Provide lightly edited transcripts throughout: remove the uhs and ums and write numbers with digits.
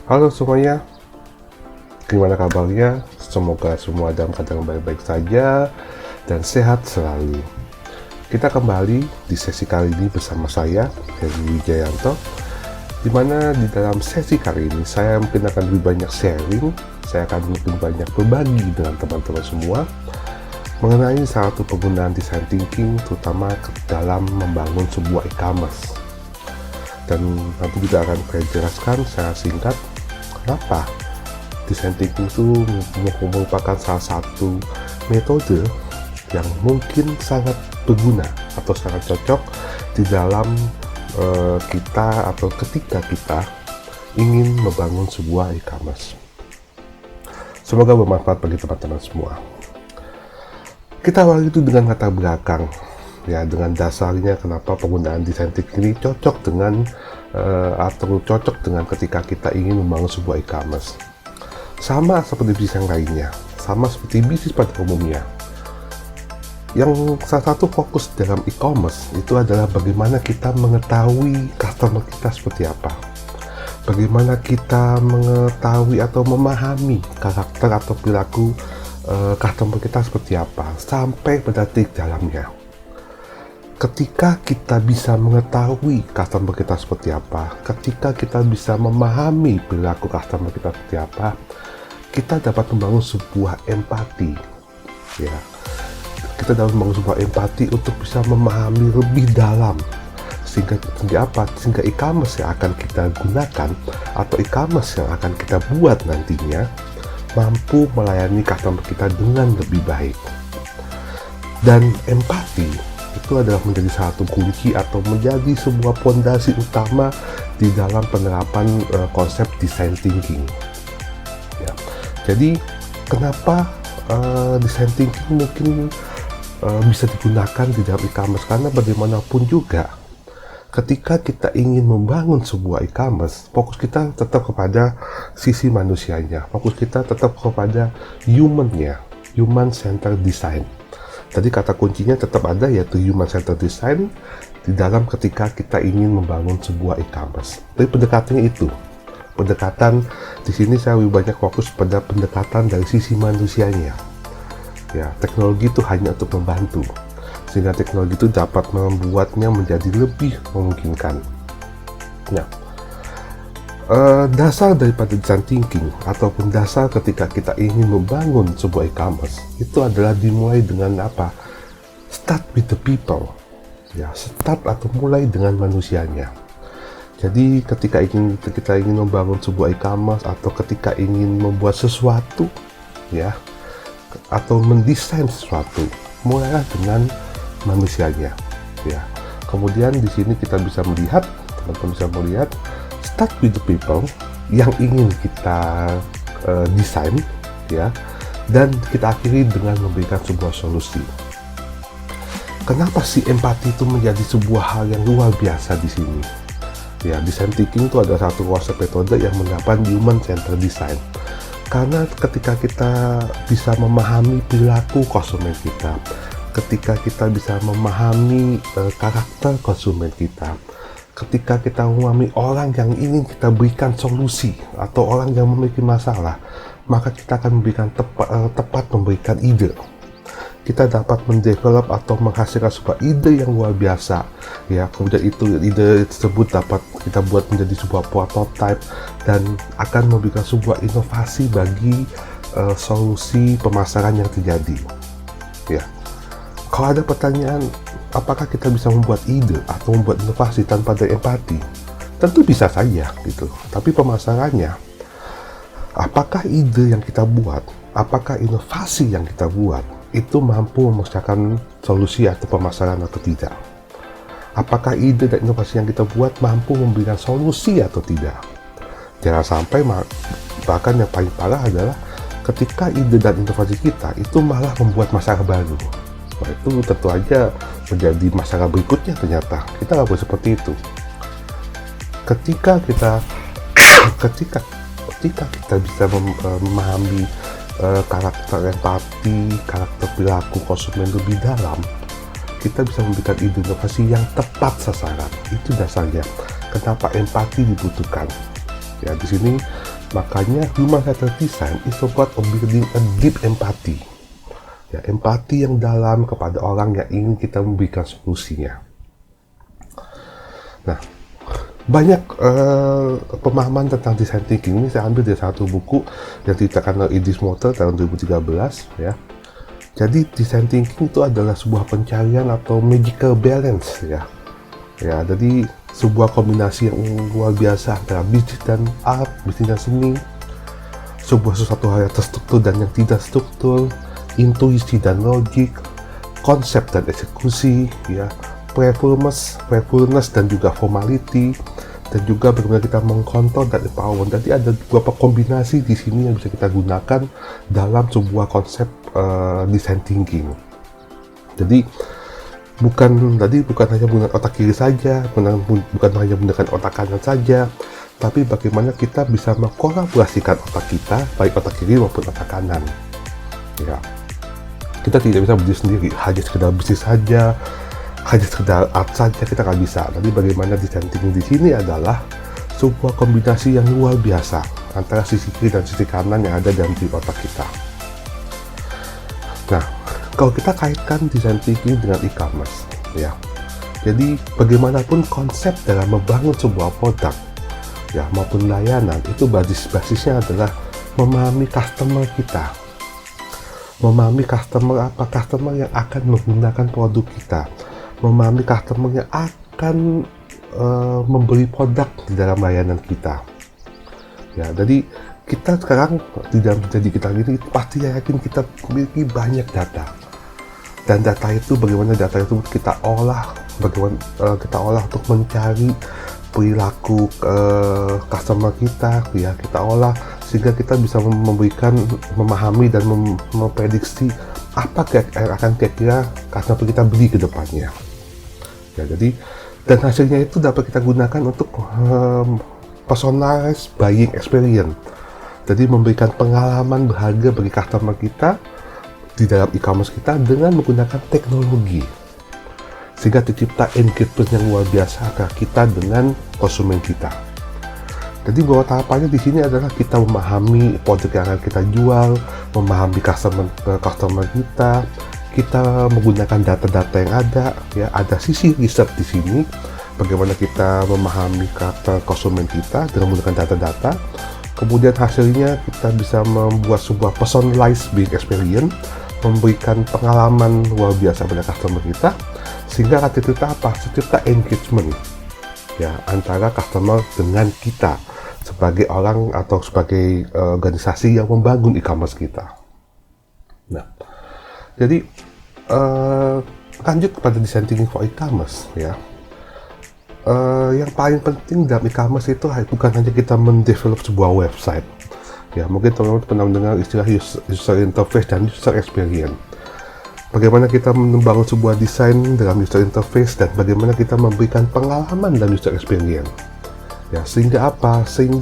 Halo semuanya, gimana kabarnya? Semoga semua dalam keadaan baik-baik saja dan sehat selalu. Kita kembali di sesi kali ini bersama saya, Heri Wijayanto, di mana di dalam sesi kali ini saya mungkin akan lebih banyak sharing, saya akan lebih banyak berbagi dengan teman-teman semua mengenai salah satu penggunaan design thinking, terutama dalam membangun sebuah e-commerce. Dan nanti juga akan saya jelaskan secara singkat kenapa design thinking itu merupakan salah satu metode yang mungkin sangat berguna atau sangat cocok di dalam kita atau ketika kita ingin membangun sebuah e-commerce. Semoga bermanfaat bagi teman-teman semua. Kita awali itu dengan latar belakang, ya, dengan dasarnya kenapa penggunaan design thinking ini cocok dengan atau cocok dengan ketika kita ingin membangun sebuah e-commerce. Sama seperti bisnis yang lainnya, sama seperti bisnis pada umumnya. Yang salah satu fokus dalam e-commerce itu adalah bagaimana kita mengetahui customer kita seperti apa. Bagaimana kita mengetahui atau memahami karakter atau perilaku customer kita seperti apa, sampai pada titik dalamnya. Ketika kita bisa mengetahui customer kita seperti apa, ketika kita bisa memahami perilaku customer kita seperti apa, kita dapat membangun sebuah empati, ya. Kita dapat membangun sebuah empati untuk bisa memahami lebih dalam, sehingga e-commerce yang akan kita gunakan atau e-commerce yang akan kita buat nantinya mampu melayani customer kita dengan lebih baik. Dan empati itu adalah menjadi satu kunci atau menjadi sebuah fondasi utama di dalam penerapan konsep design thinking. Ya. Jadi kenapa design thinking mungkin bisa digunakan di dalam e-commerce, karena bagaimanapun juga ketika kita ingin membangun sebuah e-commerce, fokus kita tetap kepada sisi manusianya, fokus kita tetap kepada human-nya, human centered design. Tadi kata kuncinya tetap ada, yaitu human centered design di dalam ketika kita ingin membangun sebuah e-commerce. Tapi pendekatannya itu, pendekatan di sini saya lebih banyak fokus pada pendekatan dari sisi manusianya. Ya, teknologi itu hanya untuk membantu, sehingga teknologi itu dapat membuatnya menjadi lebih memungkinkan. Nah, dasar daripada design thinking ataupun dasar ketika kita ingin membangun sebuah e-commerce itu adalah dimulai dengan apa? Start with the people, ya, start atau mulai dengan manusianya. Jadi ketika kita ingin membangun sebuah e-commerce atau ketika ingin membuat sesuatu, ya, atau mendesain sesuatu, mulailah dengan manusianya, ya. Kemudian di sini kita bisa melihat, teman-teman bisa melihat, start with the people yang ingin kita desain, ya, dan kita akhiri dengan memberikan sebuah solusi. Kenapa sih empati itu menjadi sebuah hal yang luar biasa di sini? Ya, design thinking itu adalah satu konsep metode yang menerapkan human centered design. Karena ketika kita bisa memahami perilaku konsumen kita, ketika kita bisa memahami karakter konsumen kita, ketika kita memahami orang yang ingin kita berikan solusi atau orang yang memiliki masalah, maka kita akan tepat memberikan ide. Kita dapat mendevelop atau menghasilkan sebuah ide yang luar biasa, ya. Kemudian ide tersebut dapat kita buat menjadi sebuah prototype dan akan memberikan sebuah inovasi bagi solusi pemasaran yang terjadi, ya. Kalau ada pertanyaan, apakah kita bisa membuat ide atau membuat inovasi tanpa ada empati? Tentu bisa saja, gitu. Tapi pemasarannya, apakah ide yang kita buat, apakah inovasi yang kita buat itu mampu menciptakan solusi atau pemasaran atau tidak? Apakah ide dan inovasi yang kita buat mampu memberikan solusi atau tidak? Jangan sampai, bahkan yang paling parah adalah ketika ide dan inovasi kita itu malah membuat masalah baru. Nah, itu tentu aja menjadi masalah berikutnya. Ternyata kita nggak boleh seperti itu. Ketika kita bisa memahami karakter empati, karakter perilaku konsumen lebih dalam, kita bisa memberikan ide inovasi yang tepat sasaran. Itu dasarnya kenapa empati dibutuhkan. Ya, di sini Makanya human-centered design is about building a deep empathy. Ya, empati yang dalam kepada orang yang ingin kita memberikan solusinya. Nah, banyak pemahaman tentang design thinking ini saya ambil dari satu buku yang ditekan oleh Idris Motter tahun 2013 ya. Jadi design thinking itu adalah sebuah pencarian atau magical balance ya. Ya, jadi sebuah kombinasi yang luar biasa antara bisnis dan art, bisnis dan seni, sebuah sesuatu hal yang terstruktur dan yang tidak struktur, intuisi dan logik, konsep dan eksekusi, ya, playfulness dan juga formality, dan juga bagaimana kita mengkontrol dan empower. Jadi ada beberapa kombinasi di sini yang bisa kita gunakan dalam sebuah konsep design thinking. Jadi bukan hanya menggunakan otak kiri saja, bukan hanya menggunakan otak kanan saja, tapi bagaimana kita bisa mengkolaborasikan otak kita, baik otak kiri maupun otak kanan. Ya, kita tidak bisa berdiri sendiri, hanya sekedar bisnis saja, hanya sekedar art saja kita nggak bisa. Tapi bagaimana design thinking di sini adalah sebuah kombinasi yang luar biasa antara sisi kiri dan sisi kanan yang ada dalam diri otak kita. Nah, kalau kita kaitkan design thinking dengan e-commerce, ya, jadi bagaimanapun konsep dalam membangun sebuah produk, ya, maupun layanan itu basisnya adalah memahami customer kita, memahami customer yang akan menggunakan produk kita, memahami customer yang akan membeli produk di dalam layanan kita. Ya, jadi kita sekarang di dalam kita ini pasti yakin kita memiliki banyak data. Dan data itu bagaimana data itu kita olah, bagaimana kita olah untuk mencari perilaku customer kita, ya, kita olah sehingga kita bisa memahami dan memprediksi apa yang akan kira-kira customer kita beli ke depannya. Ya, jadi dan hasilnya itu dapat kita gunakan untuk personalized buying experience. Jadi memberikan pengalaman berharga bagi customer kita di dalam e-commerce kita dengan menggunakan teknologi, sehingga tercipta engagement yang luar biasa antara kita dengan konsumen kita. Jadi bahwa tahapannya di sini adalah kita memahami produk yang akan kita jual, memahami customer kita menggunakan data-data yang ada, ya, ada sisi riset di sini, bagaimana kita memahami karakter konsumen kita dengan menggunakan data-data. Kemudian hasilnya kita bisa membuat sebuah personalized buying experience, memberikan pengalaman luar biasa pada customer kita, sehingga akan tercipta engagement, ya, antara customer dengan kita sebagai orang atau sebagai organisasi yang membangun e-commerce kita. Nah, jadi lanjut kepada design thinking for e-commerce, ya. Yang paling penting dalam e-commerce itu bukan hanya kita mendevelop sebuah website, ya, mungkin teman-teman pernah mendengar istilah user interface dan user experience. Bagaimana kita membangun sebuah desain dalam user interface dan bagaimana kita memberikan pengalaman dalam user experience, ya, sehingga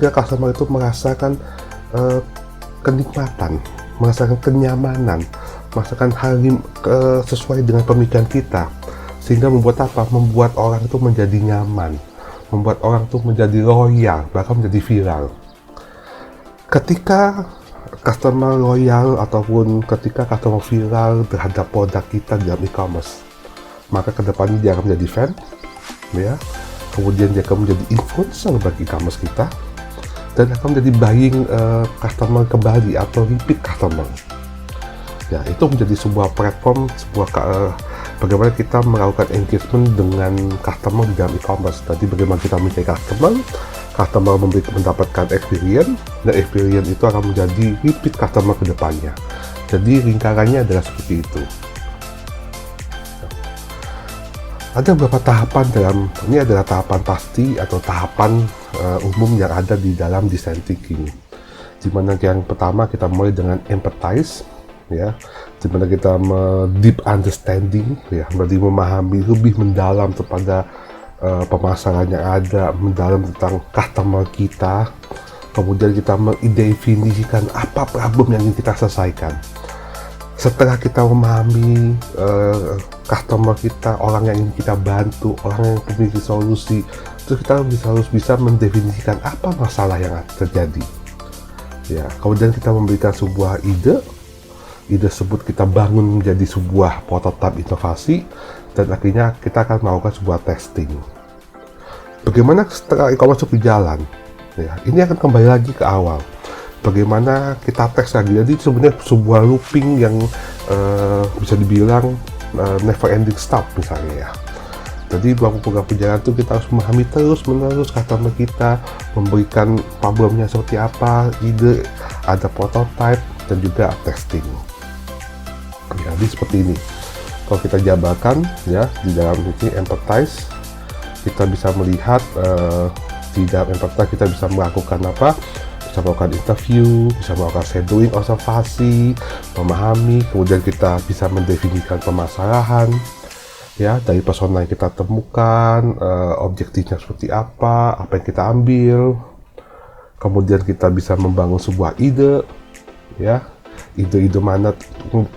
customer itu merasakan kenikmatan, merasakan kenyamanan, merasakan hal sesuai dengan pemikiran kita, sehingga membuat orang itu menjadi nyaman, membuat orang itu menjadi loyal, bahkan menjadi viral. Ketika customer loyal ataupun ketika customer viral terhadap produk kita dalam e-commerce, maka kedepannya dia akan menjadi fan, ya, kemudian dia akan menjadi influencer bagi e-commerce kita, dan akan menjadi buying customer kembali atau repeat customer. Ya, itu menjadi sebuah platform, bagaimana kita melakukan engagement dengan customer di dalam e-commerce. Tadi bagaimana kita mencari customer mendapatkan experience, dan experience itu akan menjadi repeat customer ke depannya. Jadi lingkarannya adalah seperti itu. Ada beberapa tahapan ini adalah tahapan pasti atau tahapan umum yang ada di dalam design thinking. Dimana yang pertama kita mulai dengan empathize, ya, dimana kita deep understanding, ya, berarti memahami lebih mendalam kepada pemasaran yang ada, mendalam tentang customer kita. Kemudian kita mendefinisikan apa problem yang ingin kita selesaikan. Setelah kita memahami customer kita, orang yang ingin kita bantu, orang yang memiliki solusi, terus kita harus bisa mendefinisikan apa masalah yang terjadi. Ya, kemudian kita memberikan sebuah ide tersebut kita bangun menjadi sebuah prototipe inovasi, dan akhirnya kita akan melakukan sebuah testing. Bagaimana setelah e-commerce berjalan? Ya, ini akan kembali lagi ke awal. Bagaimana kita tes lagi. Jadi sebenarnya sebuah looping yang bisa dibilang never ending stop misalnya ya. Jadi dalam program perjalanan itu kita harus memahami terus-menerus customer kita, memberikan problemnya seperti apa, ide, ada prototype, dan juga testing. Jadi seperti ini. Kalau kita jabarkan ya di dalam ini empathize, kita bisa melihat di dalam empathize kita bisa melakukan apa? Bisa melakukan interview, bisa melakukan shadowing, observasi, memahami, kemudian kita bisa mendefinisikan permasalahan. Ya, dari persona yang kita temukan, objektifnya seperti apa yang kita ambil, kemudian kita bisa membangun sebuah ide, ya, ide-ide mana,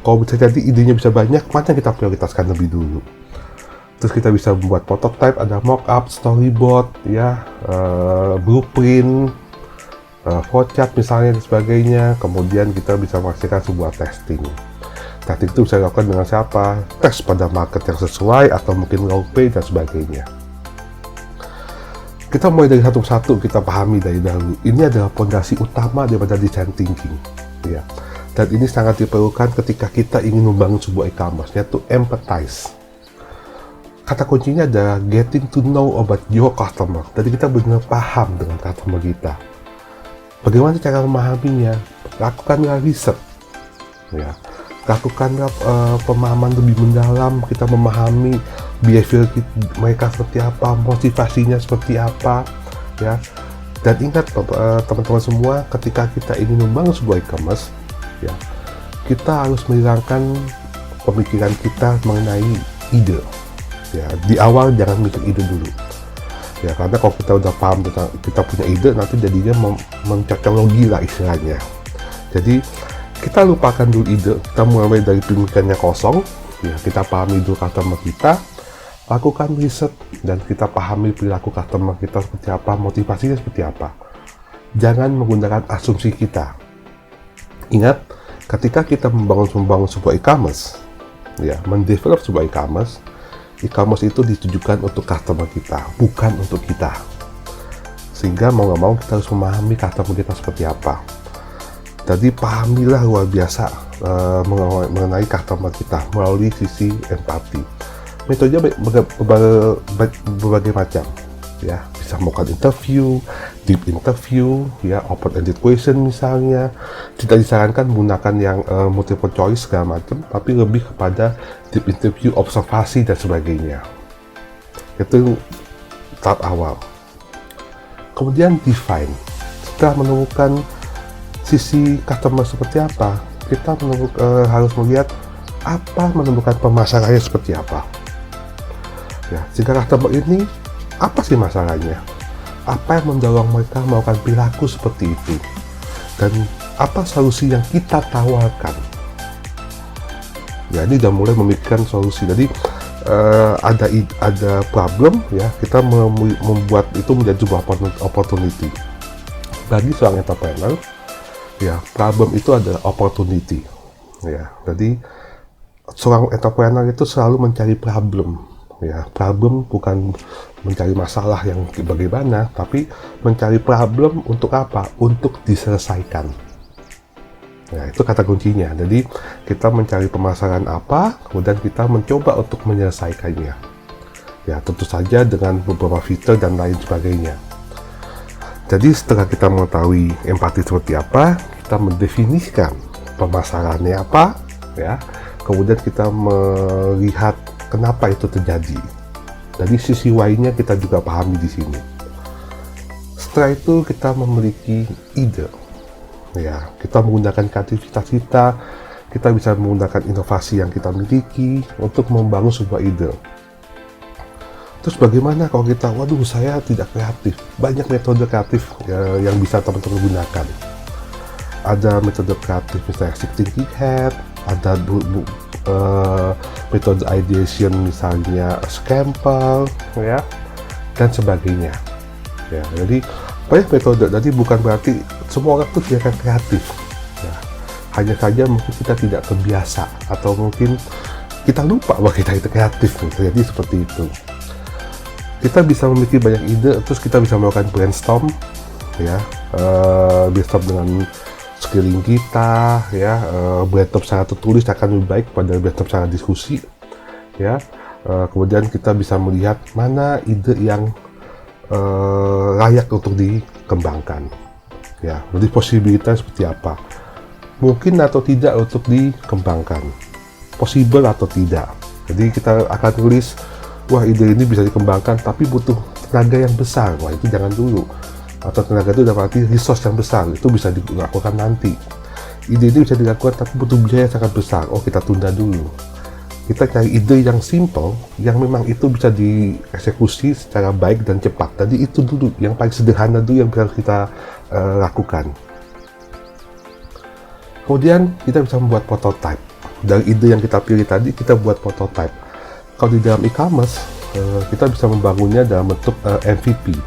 kalau bisa jadi idenya bisa banyak, mana kita prioritaskan lebih dulu. Terus kita bisa membuat prototype, ada mockup, storyboard, ya, blueprint, flowchart misalnya dan sebagainya, kemudian kita bisa memastikan sebuah testing. Testing itu bisa dilakukan dengan siapa? Tes pada market yang sesuai atau mungkin role play dan sebagainya. Kita mulai dari satu-satu, kita pahami dari dahulu. Ini adalah fondasi utama daripada design thinking, ya. Dan ini sangat diperlukan ketika kita ingin membangun sebuah e-commerce, yaitu empathize. Kata kuncinya adalah getting to know about your customer. Jadi kita benar paham dengan customer kita. Bagaimana cara memahaminya? Lakukanlah riset, ya. Lakukanlah pemahaman lebih mendalam, kita memahami behavior mereka seperti apa, motivasinya seperti apa, ya. Dan ingat teman-teman semua, ketika kita ingin membangun sebuah e-commerce, ya, kita harus menghilangkan pemikiran kita mengenai ide. Ya, di awal jangan mikir ide dulu. Ya, karena kalau kita udah paham tentang kita punya ide, nanti jadinya mencocokologi lah istilahnya. Jadi kita lupakan dulu ide, kita mulai dari pemikirannya kosong, ya, kita pahami dulu customer kita, lakukan riset, dan kita pahami perilaku customer kita seperti apa, motivasinya seperti apa. Jangan menggunakan asumsi kita. Ingat, ketika kita membangun sebuah e-commerce, ya, mendevelop sebuah e-commerce itu ditujukan untuk customer kita, bukan untuk kita. Sehingga mau nggak mau kita harus memahami customer kita seperti apa. Jadi pahamilah luar biasa mengenai customer kita melalui sisi empati. Metodenya berbagai macam, ya. Bisa melakukan interview, deep interview, ya, open-ended question misalnya. Tidak disarankan menggunakan yang multiple choice segala macam, tapi lebih kepada deep interview, observasi dan sebagainya. Itu tahap awal. Kemudian define. Setelah menemukan sisi customer seperti apa, kita harus melihat menemukan permasalahannya seperti apa. Ya, jika customer ini apa sih masalahnya? Apa yang mendorong mereka melakukan perilaku seperti itu? Dan apa solusi yang kita tawarkan? Ya, ini sudah mulai memikirkan solusi. Jadi ada problem, ya, kita membuat itu menjadi sebuah opportunity. Bagi seorang entrepreneur, ya, problem itu adalah opportunity, ya. Jadi seorang entrepreneur itu selalu mencari problem, ya. Problem bukan mencari masalah yang bagaimana, tapi mencari problem untuk apa? Untuk diselesaikan. Ya, itu kata kuncinya. Jadi kita mencari permasalahan apa, kemudian kita mencoba untuk menyelesaikannya. Ya, tentu saja dengan beberapa fitur dan lain sebagainya. Jadi setelah kita mengetahui empati seperti apa, kita mendefinisikan permasalahannya apa, ya. Kemudian kita melihat kenapa itu terjadi. Jadi sisi Y-nya kita juga pahami di sini. Setelah itu kita memiliki ide, ya. Kita menggunakan kreativitas kita bisa menggunakan inovasi yang kita miliki untuk membangun sebuah ide. Terus bagaimana kalau kita, waduh saya tidak kreatif? Banyak metode kreatif yang bisa teman-teman gunakan. Ada metode kreatif misalnya thinking hat, ada metode ideation misalnya scamper, ya, dan sebagainya. Ya, jadi Banyak metode, jadi bukan berarti semua orang tuh tidak akan kreatif. Ya, hanya saja mungkin kita tidak terbiasa, atau mungkin kita lupa bahwa kita itu kreatif. Jadi seperti itu. Kita bisa memiliki banyak ide, terus kita bisa melakukan brainstorm, ya, brainstorm dengan sekeliling kita, ya, brainstorm secara tertulis akan lebih baik pada brainstorm secara diskusi, ya. Kemudian kita bisa melihat mana ide yang layak untuk dikembangkan, ya. Jadi posibilitas seperti apa, mungkin atau tidak untuk dikembangkan, possible atau tidak. Jadi kita akan tulis, wah ide ini bisa dikembangkan tapi butuh tenaga yang besar, wah itu jangan dulu. Atau tenaga itu dapat arti resource yang besar, itu bisa dilakukan nanti. Ide ini bisa dilakukan tapi butuh biaya yang sangat besar, oh kita tunda dulu. Kita cari ide yang simple, yang memang itu bisa dieksekusi secara baik dan cepat. Jadi itu dulu, yang paling sederhana dulu yang harus kita lakukan. Kemudian kita bisa membuat prototype. Dari ide yang kita pilih tadi, kita buat prototype. Kalau di dalam e-commerce, kita bisa membangunnya dalam bentuk MVP,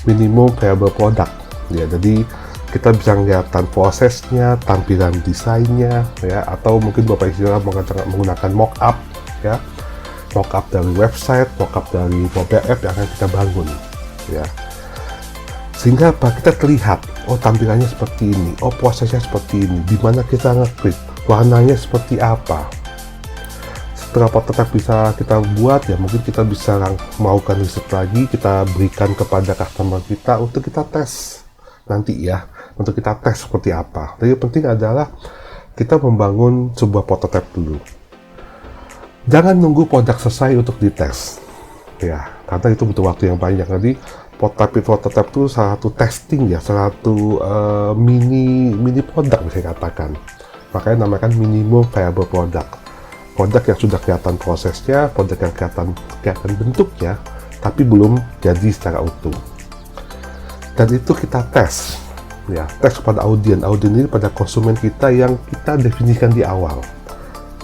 minimum viable product. Ya, jadi kita bisa melihat prosesnya, tampilan desainnya, ya, atau mungkin Bapak istilah menggunakan mockup, ya, mockup dari website, mockup dari mobile app yang akan kita bangun, ya. Sehingga apa? Kita terlihat, oh tampilannya seperti ini, oh prosesnya seperti ini, di mana kita ngeklik, warnanya seperti apa. Setelah prototype bisa kita buat, ya mungkin kita bisa melakukan riset lagi, kita berikan kepada customer kita untuk kita tes nanti, ya, untuk kita tes seperti apa. Jadi yang penting adalah kita membangun sebuah prototype dulu. Jangan nunggu produk selesai untuk dites, ya, karena itu butuh waktu yang banyak. Jadi prototype itu salah satu testing, ya, salah satu mini produk bisa dikatakan. Makanya namakan minimum viable product. Produk yang sudah kelihatan prosesnya, produk yang kelihatan bentuknya, tapi belum jadi secara utuh. Dan itu kita tes, ya, tes kepada audien ini pada konsumen kita yang kita definisikan di awal.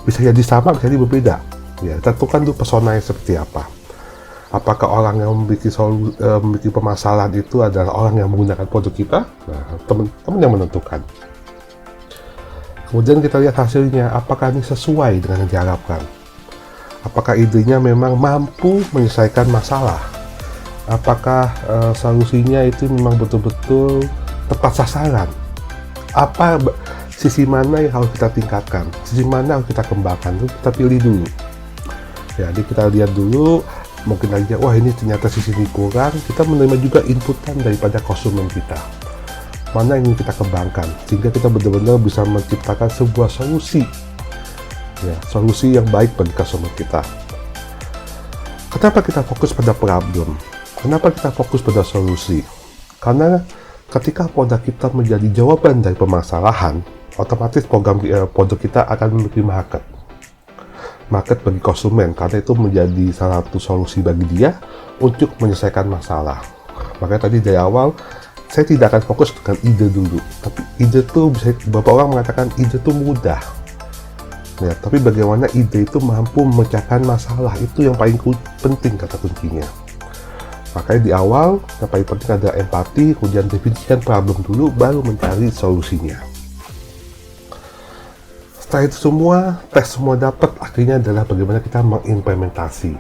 Bisa jadi sama, bisa jadi berbeda. Ya, tentukan dulu personanya seperti apa. Apakah orang yang memiliki permasalahan itu adalah orang yang menggunakan produk kita? Nah, teman-teman yang menentukan. Kemudian kita lihat hasilnya, apakah ini sesuai dengan yang diharapkan? Apakah idenya memang mampu menyelesaikan masalah? Apakah solusinya itu memang betul-betul tepat sasaran? Apa sisi mana yang harus kita tingkatkan? Sisi mana harus kita kembangkan? Itu kita pilih dulu. Ya, jadi kita lihat dulu, mungkin aja, wah ini ternyata sisi ini kurang. Kita menerima juga inputan daripada konsumen kita. Mana yang ingin kita kembangkan, sehingga kita benar-benar bisa menciptakan sebuah solusi, ya, solusi yang baik bagi customer kita. Kenapa kita fokus pada problem? Kenapa kita fokus pada solusi? Karena ketika produk kita menjadi jawaban dari permasalahan, otomatis produk kita akan memiliki market bagi konsumen, karena itu menjadi salah satu solusi bagi dia untuk menyelesaikan masalah. Makanya tadi dari awal, saya tidak akan fokus dengan ide dulu, tapi ide itu bisa, beberapa orang mengatakan ide itu mudah, ya, tapi bagaimana ide itu mampu memecahkan masalah, itu yang paling penting, kata kuncinya. Makanya di awal yang paling penting adalah empati, kemudian definisikan problem dulu, baru mencari solusinya. Setelah itu semua, tes semua dapat, akhirnya adalah bagaimana kita mengimplementasi,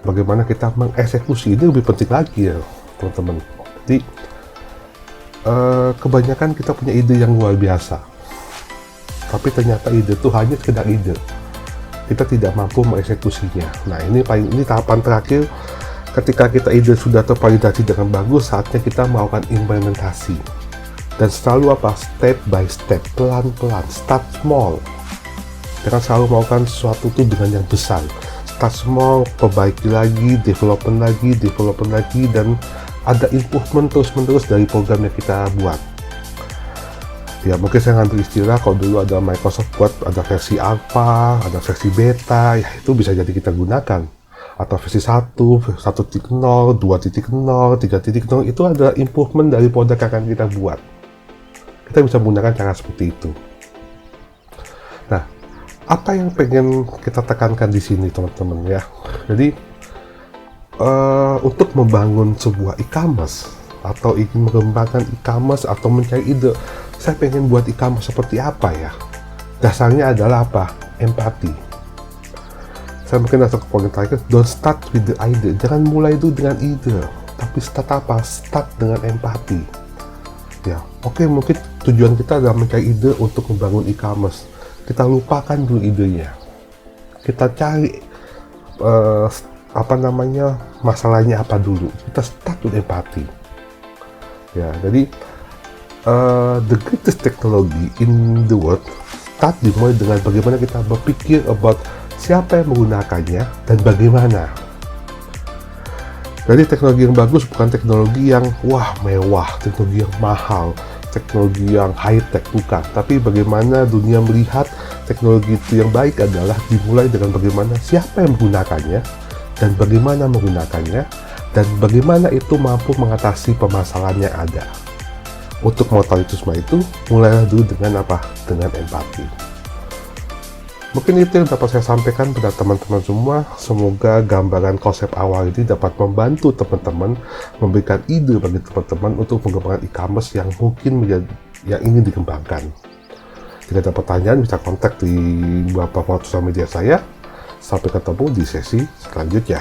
bagaimana kita mengeksekusi. Ini lebih penting lagi, ya teman-teman. Jadi kebanyakan kita punya ide yang luar biasa, tapi ternyata ide itu hanya sekedar ide, kita tidak mampu mengeksekusinya. Nah, ini tahapan terakhir. Ketika kita ide sudah tervalidasi dengan bagus, saatnya kita melakukan implementasi. Dan selalu step by step, pelan-pelan, start small. Jangan selalu melakukan sesuatu itu dengan yang besar. Start small, perbaiki lagi, development lagi, dan ada improvement terus-menerus dari program yang kita buat. Ya, mungkin saya ngambil istilah, kalau dulu ada Microsoft Word, ada versi alpha, ada versi beta, ya itu bisa jadi kita gunakan. Atau versi 1, 1.0, 2.0, 3.0, itu adalah improvement dari produk yang akan kita buat. Kita bisa menggunakan cara seperti itu. Nah, apa yang pengen kita tekankan di sini, teman-teman, ya? Jadi, untuk membangun sebuah e-commerce atau ingin mengembangkan e-commerce atau mencari ide, saya pengen buat e-commerce seperti apa ya? Dasarnya adalah apa? Empati. Saya mungkin masuk ke poin terakhir, don't start with the idea. Jangan mulai itu dengan ide, tapi start apa? Start dengan empati. Ya, oke, mungkin tujuan kita adalah mencari ide untuk membangun e-commerce. Kita lupakan dulu idenya. Kita cari masalahnya apa dulu. Kita start with empati. Ya, jadi the greatest technology in the world start dimulai dengan bagaimana kita berpikir about siapa yang menggunakannya dan bagaimana. Jadi teknologi yang bagus bukan teknologi yang mewah, teknologi yang mahal, teknologi yang high tech, bukan. Tapi bagaimana dunia melihat teknologi itu yang baik adalah dimulai dengan bagaimana siapa yang menggunakannya dan bagaimana menggunakannya dan bagaimana itu mampu mengatasi permasalahan yang ada. Untuk mengetahui semua itu, mulailah dulu dengan apa? Dengan empati. Mungkin itu yang dapat saya sampaikan pada teman-teman semua. Semoga gambaran konsep awal ini dapat membantu teman-teman, memberikan ide bagi teman-teman untuk mengembangkan e-commerce yang mungkin yang ingin dikembangkan. Jika ada pertanyaan, bisa kontak di beberapa sosial media saya. Sampai ketemu di sesi selanjutnya.